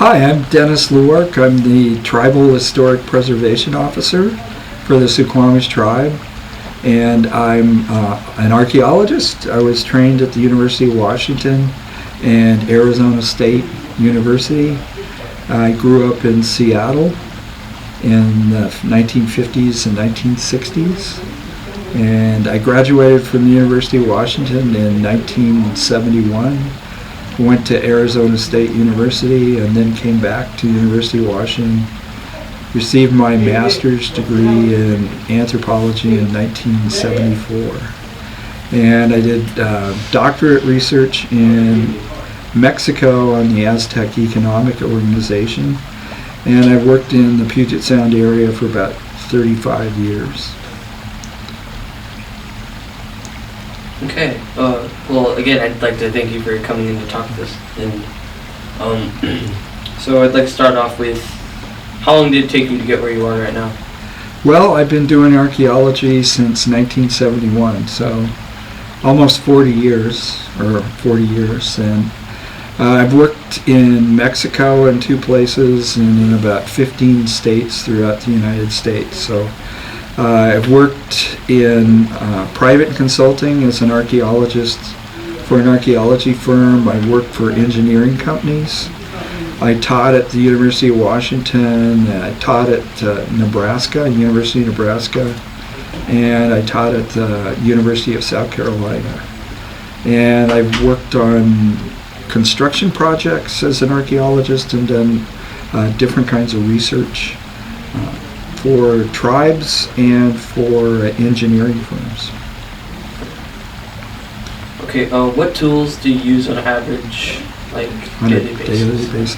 Hi, I'm Dennis Lewarch. I'm the Tribal Historic Preservation Officer for the Suquamish Tribe, and I'm an archaeologist. I was trained at the University of Washington and Arizona State University. I grew up in Seattle in the 1950s and 1960s, and I graduated from the University of Washington in 1971. Went to Arizona State University and then came back to the University of Washington. Received my master's degree in anthropology in 1974. And I did doctorate research in Mexico on the Aztec Economic Organization. And I worked in the Puget Sound area for about 35 years. Okay. Well, again, I'd like to thank you for coming in to talk to us. And so I'd like to start off with, how long did it take you to get where you are right now? Well, I've been doing archaeology since 1971, so almost 40 years, and I've worked in Mexico in 2 places and in about 15 states throughout the United States. So I've worked in private consulting as an archaeologist for an archaeology firm. I worked for engineering companies. I taught at the University of Washington. I taught at University of Nebraska, and I taught at the University of South Carolina. And I've worked on construction projects as an archaeologist and done different kinds of research for tribes and for engineering firms. Okay, what tools do you use on average, daily basis?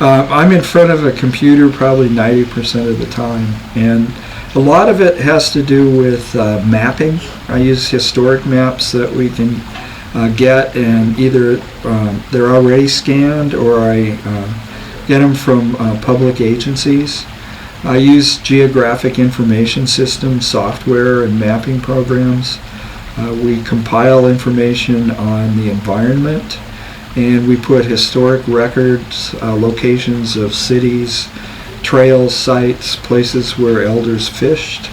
I'm in front of a computer probably 90% of the time, and a lot of it has to do with mapping. I use historic maps that we can get, and either they're already scanned or I get them from public agencies. I use geographic information systems, software, and mapping programs. We compile information on the environment, and we put historic records, locations of cities, trails, sites, places where elders fished.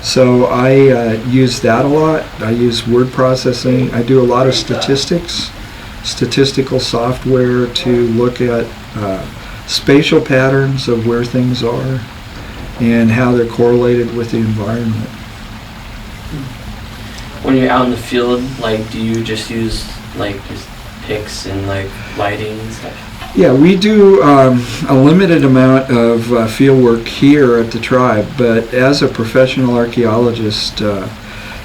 So I use that a lot. I use word processing. I do a lot of statistical software to look at spatial patterns of where things are and how they're correlated with the environment. When you're out in the field, do you just use just picks and lighting and stuff? Yeah, we do a limited amount of field work here at the tribe, but as a professional archaeologist,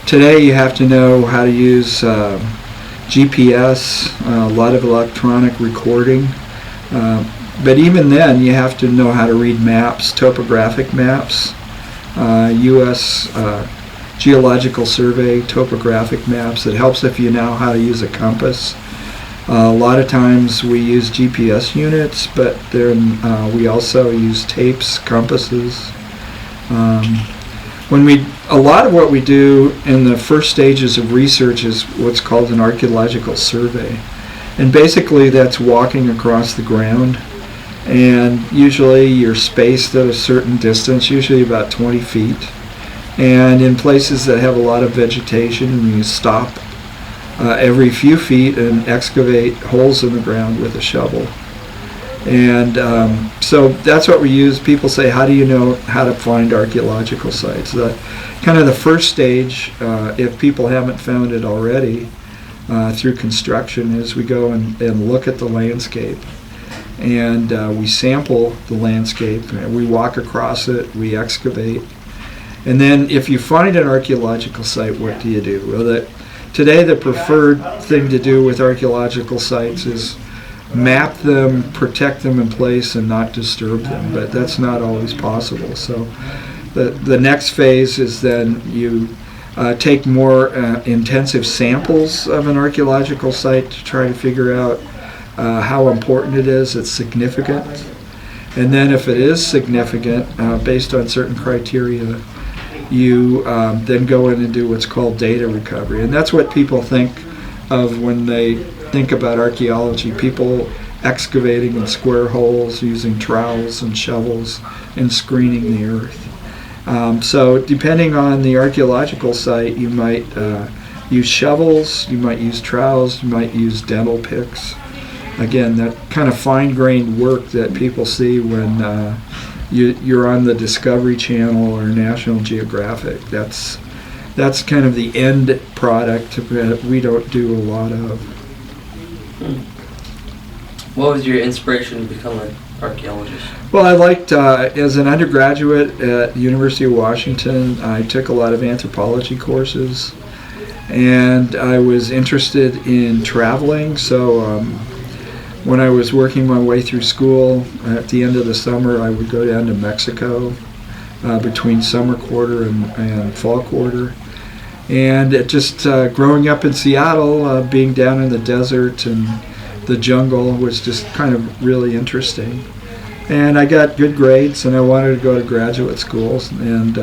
today you have to know how to use GPS, a lot of electronic recording, but even then you have to know how to read maps, topographic maps, U.S. Geological Survey topographic maps. It helps if you know how to use a compass. A lot of times we use GPS units, but then we also use tapes, compasses. A lot of what we do in the first stages of research is what's called an archaeological survey. And basically that's walking across the ground, and usually you're spaced at a certain distance, usually about 20 feet. And in places that have a lot of vegetation, you stop every few feet and excavate holes in the ground with a shovel. And so that's what we use. People say, how do you know how to find archaeological sites? Kind of the first stage, if people haven't found it already, through construction, is we go and look at the landscape. And we sample the landscape. We walk across it, we excavate. And then if you find an archaeological site, what do you do? Well, today the preferred thing to do with archaeological sites is map them, protect them in place, and not disturb them, but that's not always possible. So the next phase is then you take more intensive samples of an archaeological site to try to figure out how important it is, it's significant. And then if it is significant, based on certain criteria, you then go in and do what's called data recovery. And that's what people think of when they think about archaeology. People excavating in square holes using trowels and shovels and screening the earth. So depending on the archaeological site, you might use shovels, you might use trowels, you might use dental picks. Again, that kind of fine-grained work that people see when you're on the Discovery Channel or National Geographic. That's kind of the end product that we don't do a lot of. What was your inspiration to become an archaeologist? Well, I liked, as an undergraduate at the University of Washington, I took a lot of anthropology courses, and I was interested in traveling, so when I was working my way through school, at the end of the summer, I would go down to Mexico between summer quarter and fall quarter. And it just growing up in Seattle, being down in the desert and the jungle was just kind of really interesting. And I got good grades, and I wanted to go to graduate schools. And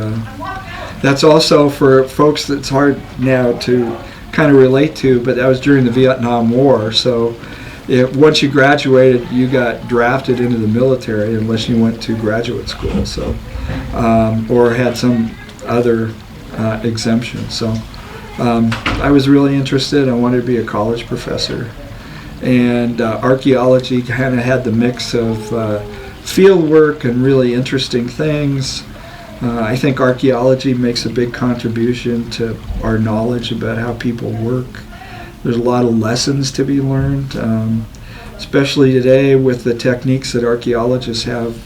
that's also for folks that's hard now to kind of relate to, but that was during the Vietnam War. So once you graduated, you got drafted into the military unless you went to graduate school, so or had some other exemption. So I was really interested. I wanted to be a college professor, and archaeology kind of had the mix of field work and really interesting things. I think archaeology makes a big contribution to our knowledge about how people work. There's a lot of lessons to be learned, especially today with the techniques that archaeologists have.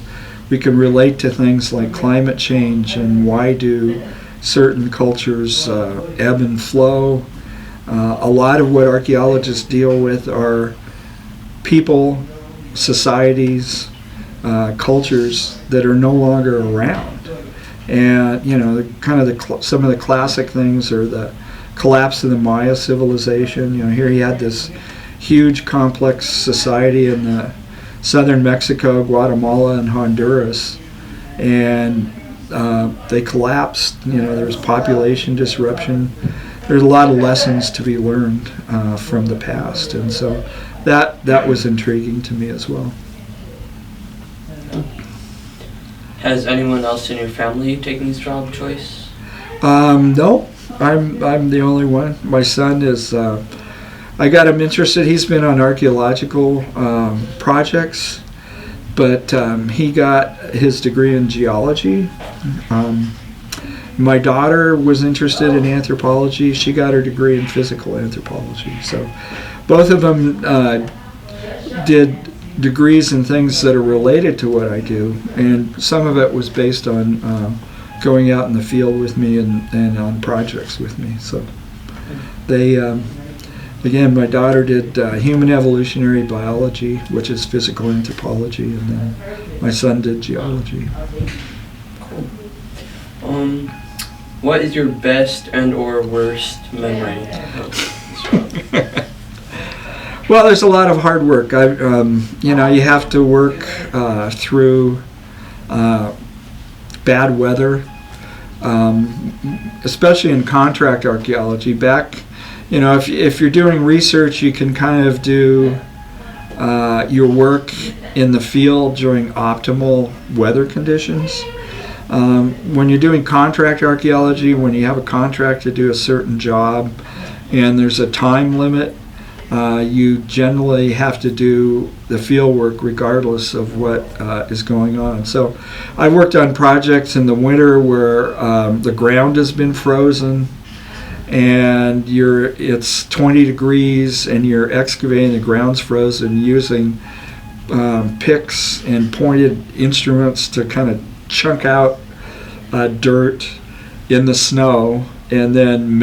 We can relate to things like climate change and why do certain cultures ebb and flow. A lot of what archaeologists deal with are people, societies, cultures that are no longer around. And some of the classic things are the collapse of the Maya civilization. Here you had this huge complex society in the southern Mexico, Guatemala, and Honduras, and they collapsed. There was population disruption. There's a lot of lessons to be learned from the past, and so that was intriguing to me as well. Has anyone else in your family taken this job choice? No. I'm the only one. My son is, I got him interested. He's been on archaeological projects, but he got his degree in geology. My daughter was interested in anthropology. She got her degree in physical anthropology. So both of them did degrees in things that are related to what I do, and some of it was based on going out in the field with me and on projects with me. So they, again, my daughter did human evolutionary biology, which is physical anthropology, and then my son did geology. Cool. What is your best and or worst memory of this job? Well, there's a lot of hard work. You have to work through bad weather, especially in contract archaeology. If you're doing research, you can kind of do your work in the field during optimal weather conditions. When you're doing contract archaeology, when you have a contract to do a certain job and there's a time limit, you generally have to do the field work regardless of what is going on. So I worked on projects in the winter where the ground has been frozen and it's 20 degrees and you're excavating, the ground's frozen, using picks and pointed instruments to kind of chunk out dirt in the snow and then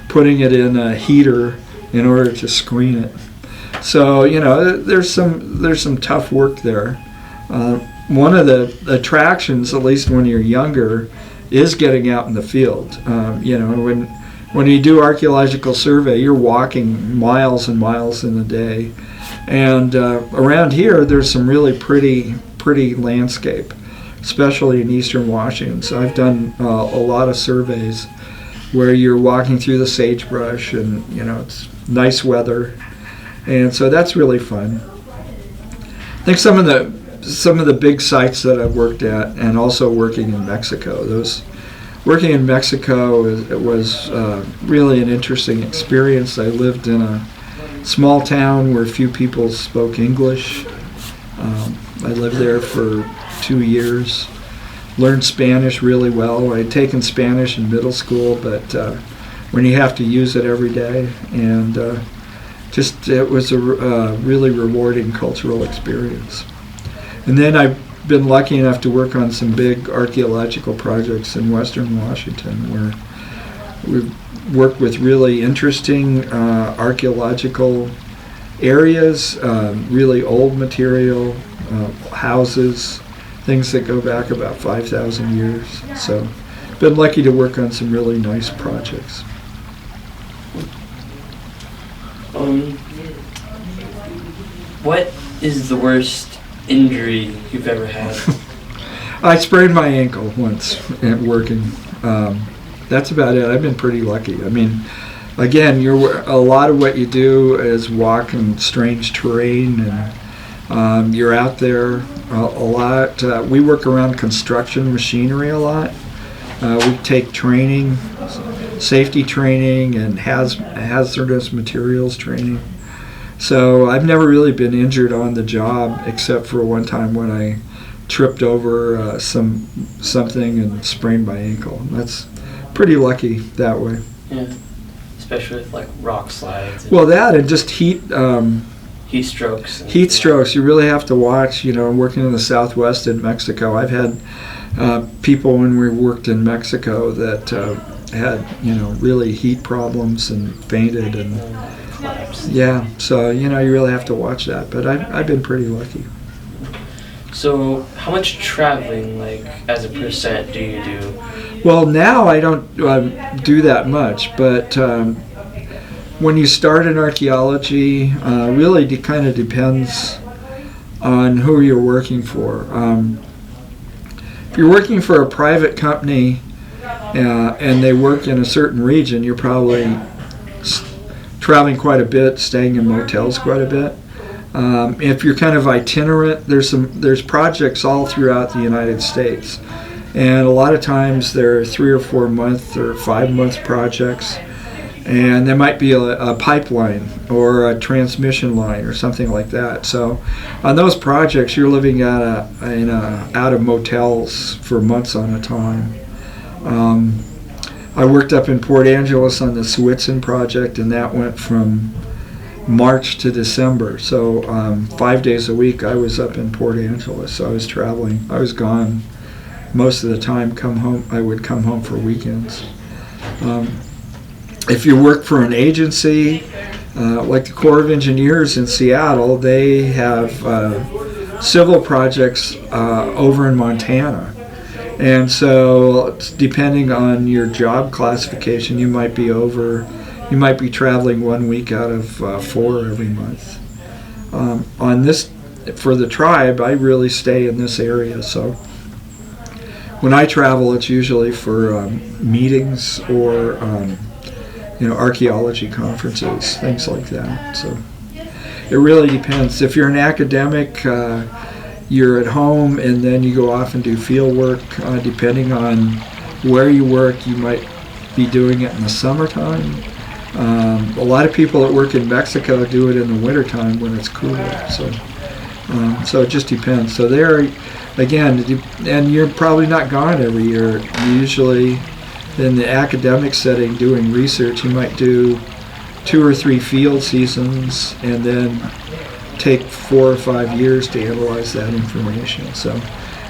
putting it in a heater in order to screen it. So there's some tough work there. One of the attractions, at least when you're younger, is getting out in the field. When you do archaeological survey, you're walking miles and miles in a day, and around here there's some really pretty landscape, especially in eastern Washington. So I've done a lot of surveys where you're walking through the sagebrush and it's nice weather, and so that's really fun. I think some of the big sites that I've worked at, and also working in Mexico. Working in Mexico was really an interesting experience. I lived in a small town where few people spoke English. I lived there for 2 years. Learned Spanish really well. I had taken Spanish in middle school, but when you have to use it every day, and it was a really rewarding cultural experience. And then I've been lucky enough to work on some big archaeological projects in western Washington, where we've worked with really interesting archaeological areas, really old material, houses, things that go back about 5,000 years. So been lucky to work on some really nice projects. What is the worst injury you've ever had? I sprained my ankle once at working. That's about it. I've been pretty lucky. I mean, again, a lot of what you do is walk in strange terrain, and you're out there a lot. We work around construction machinery a lot. We take training, safety training, and hazardous materials training. So I've never really been injured on the job, except for one time when I tripped over something and sprained my ankle. That's pretty lucky that way. Yeah, especially with like rock slides. Well, that and just heat. Heat strokes. Heat strokes. You really have to watch. I'm working in the Southwest in Mexico. I've had people when we worked in Mexico that had really heat problems and fainted and collapse. Yeah. So you really have to watch that. But I've been pretty lucky. So how much traveling, like as a percent, do you do? Well, now I don't do that much, but when you start in archaeology, really kind of depends on who you're working for. If you're working for a private company and they work in a certain region, you're probably traveling quite a bit, staying in motels quite a bit. If you're kind of itinerant, there's projects all throughout the United States, and a lot of times they're 3 or 4 month or 5 month projects, and there might be a pipeline or a transmission line or something like that. So on those projects, you're living out of motels for months on a time. I worked up in Port Angeles on the Switzin project, and that went from March to December. So 5 days a week I was up in Port Angeles. So I was traveling. I was gone most of the time. I would come home for weekends. If you work for an agency like the Corps of Engineers in Seattle, they have civil projects over in Montana. And so depending on your job classification, you might be traveling 1 week out of 4 every month. For the tribe, I really stay in this area. So when I travel, it's usually for meetings or archaeology conferences, things like that. So it really depends. If you're an academic, you're at home and then you go off and do field work. Depending on where you work, you might be doing it in the summertime. A lot of people that work in Mexico do it in the wintertime when it's cooler. So it just depends. So there, again, and you're probably not gone every year. Usually in the academic setting doing research, you might do 2 or 3 field seasons and then take 4 or 5 years to analyze that information. So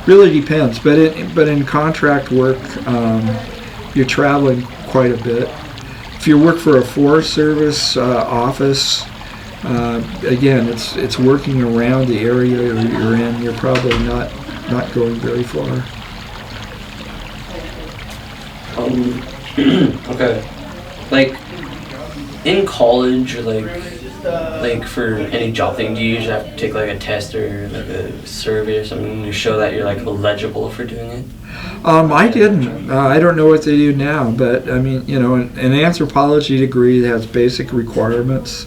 really depends. But in contract work, you're traveling quite a bit. If you work for a Forest Service office, again, it's working around the area you're in. You're probably not going very far. Okay. Like in college, or like for any job thing, do you usually have to take like a test or like a survey or something to show that you're like eligible for doing it? I didn't. I don't know what they do now, but I mean, an anthropology degree has basic requirements.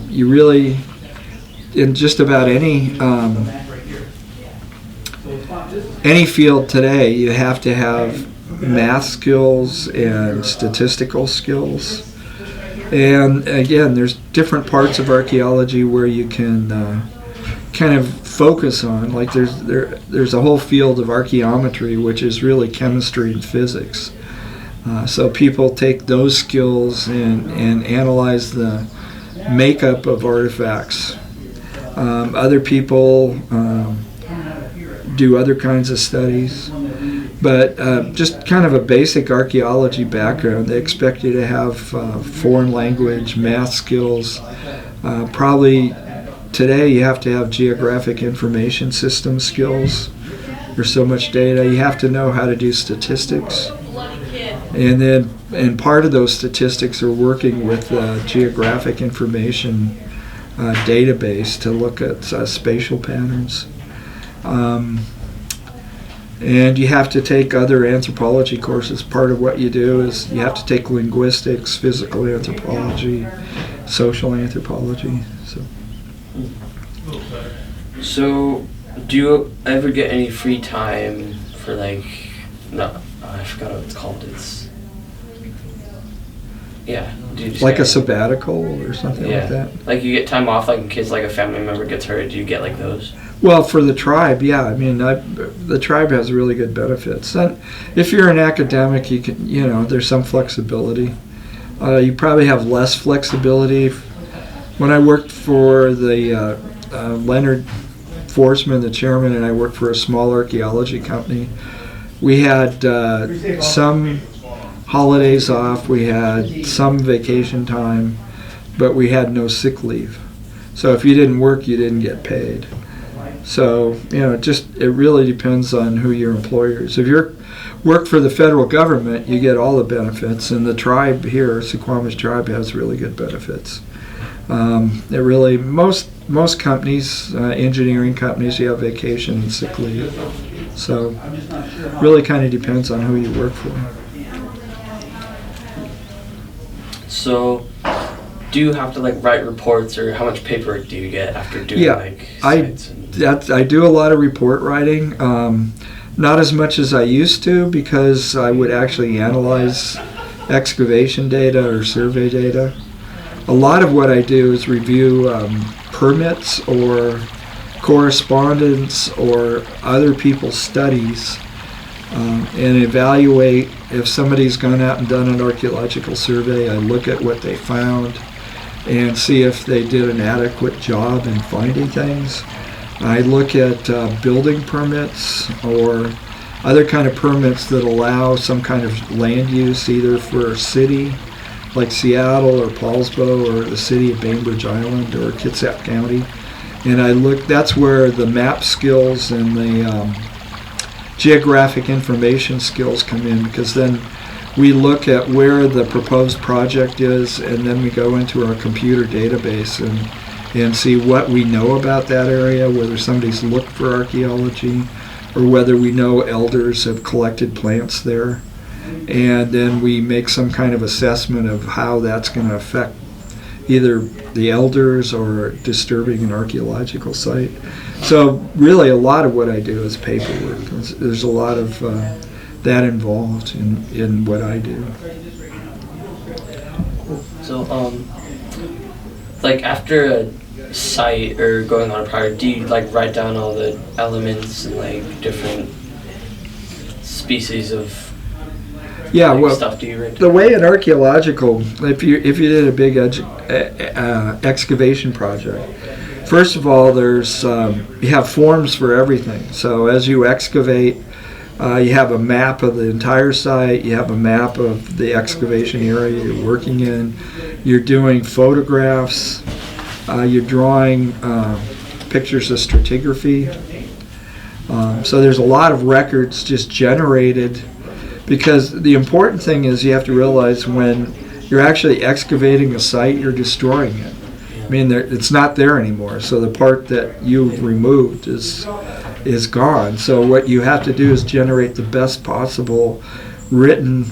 You really, in just about any field today, you have to have math skills and statistical skills. And again, there's different parts of archaeology where you can kind of focus on. Like there's a whole field of archaeometry, which is really chemistry and physics. So people take those skills and analyze the makeup of artifacts. Other people do other kinds of studies. But just kind of a basic archaeology background. They expect you to have foreign language, math skills. Probably today you have to have geographic information system skills. There's so much data. You have to know how to do statistics. And part of those statistics are working with geographic information database to look at spatial patterns. And you have to take other anthropology courses. Part of what you do is you have to take linguistics, physical anthropology, social anthropology. So, do you ever get any free time for I forgot what it's called. Do you just like a sabbatical or something like that? Like you get time off, like in case like a family member gets hurt. Do you get like those? Well, for the tribe, yeah. I mean, the tribe has really good benefits. And if you're an academic, you can, there's some flexibility. You probably have less flexibility. When I worked for the Leonard Forsman, the chairman, and I worked for a small archaeology company, we had some holidays off, we had some vacation time, but we had no sick leave. So if you didn't work, you didn't get paid. So, it really depends on who your employer is. If you work for the federal government, you get all the benefits, and the tribe here, Suquamish tribe, has really good benefits. Most companies, engineering companies, you have vacation and sick leave. So, really kind of depends on who you work for. So, do you have to write reports, or how much paperwork do you get after doing sites? I do a lot of report writing. Not as much as I used to, because I would actually analyze excavation data or survey data. A lot of what I do is review permits or correspondence or other people's studies and evaluate if somebody's gone out and done an archaeological survey. I look at what they found and see if they did an adequate job in finding things. I look at building permits or other kind of permits that allow some kind of land use, either for a city like Seattle or Paulsbo, or the city of Bainbridge Island or Kitsap County. And that's where the map skills and the geographic information skills come in, because then we look at where the proposed project is, and then we go into our computer database and see what we know about that area, whether somebody's looked for archaeology, or whether we know elders have collected plants there. And then we make some kind of assessment of how that's going to affect either the elders or disturbing an archaeological site. So really a lot of what I do is paperwork. There's a lot of that involved in what I do. So, after a site or going on a project, do you write down all the elements and different species of stuff do you write down? The way in archaeological, if you did a big excavation project, first of all, there's you have forms for everything. So as you excavate, you have a map of the entire site, you have a map of the excavation area you're working in, you're doing photographs, you're drawing pictures of stratigraphy. So there's a lot of records just generated, because the important thing is you have to realize when you're actually excavating a site, you're destroying it. I mean, it's not there anymore, so the part that you've removed is gone. So what you have to do is generate the best possible written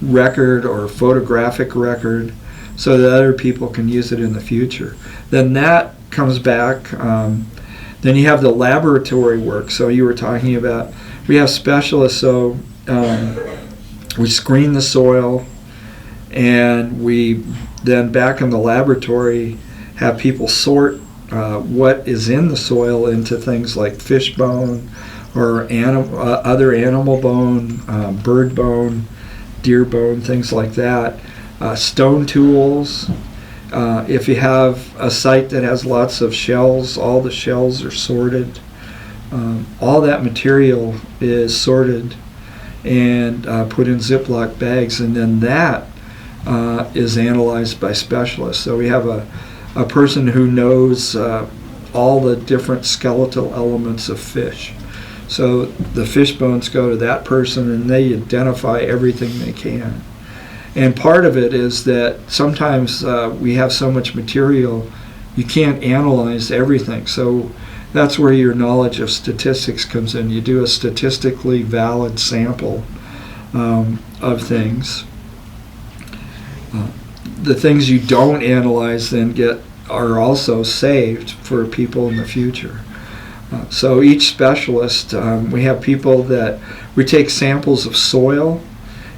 record or photographic record so that other people can use it in the future. Then that comes back. Then you have the laboratory work. So you were talking about, we have specialists, so we screen the soil, and we then back in the laboratory have people sort what is in the soil into things like fish bone or other animal bone, bird bone, deer bone, things like that. Stone tools. If you have a site that has lots of shells, all the shells are sorted. All that material is sorted and put in Ziploc bags, and then that is analyzed by specialists. So we have a person who knows all the different skeletal elements of fish. So the fish bones go to that person, and they identify everything they can. And part of it is that sometimes we have so much material, you can't analyze everything. So that's where your knowledge of statistics comes in. You do a statistically valid sample of things. The things you don't analyze then are also saved for people in the future. So each specialist, we have people that we take samples of soil,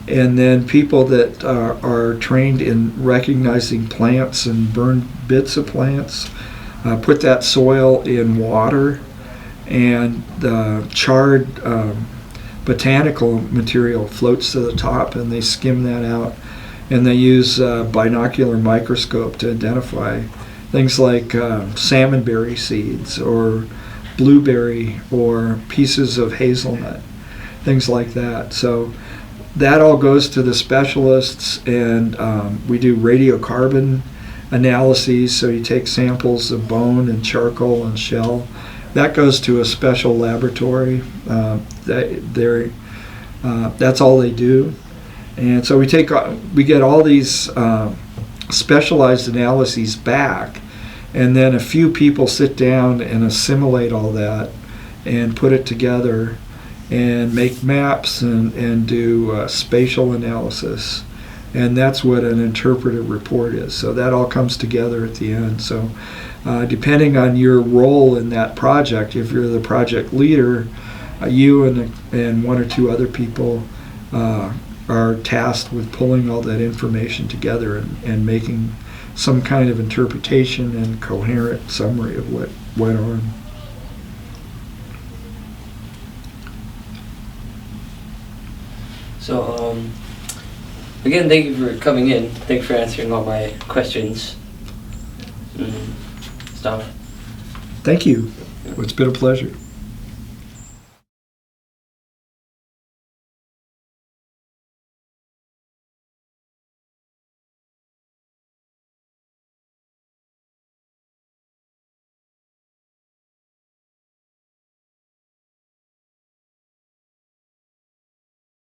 and then people that are trained in recognizing plants and burn bits of plants, put that soil in water, and the charred botanical material floats to the top, and they skim that out, and they use binocular microscope to identify things like salmonberry seeds or blueberry or pieces of hazelnut, things like that. So that all goes to the specialists, and we do radiocarbon analyses. So you take samples of bone and charcoal and shell. That goes to a special laboratory. That's all they do. And so we get all these specialized analyses back, and then a few people sit down and assimilate all that and put it together and make maps and do spatial analysis. And that's what an interpretive report is. So that all comes together at the end. So depending on your role in that project, if you're the project leader, you and one or two other people are tasked with pulling all that information together and making some kind of interpretation and coherent summary of what went on. So, again, thank you for coming in. Thanks for answering all my questions and stuff. Thank you. It's been a pleasure.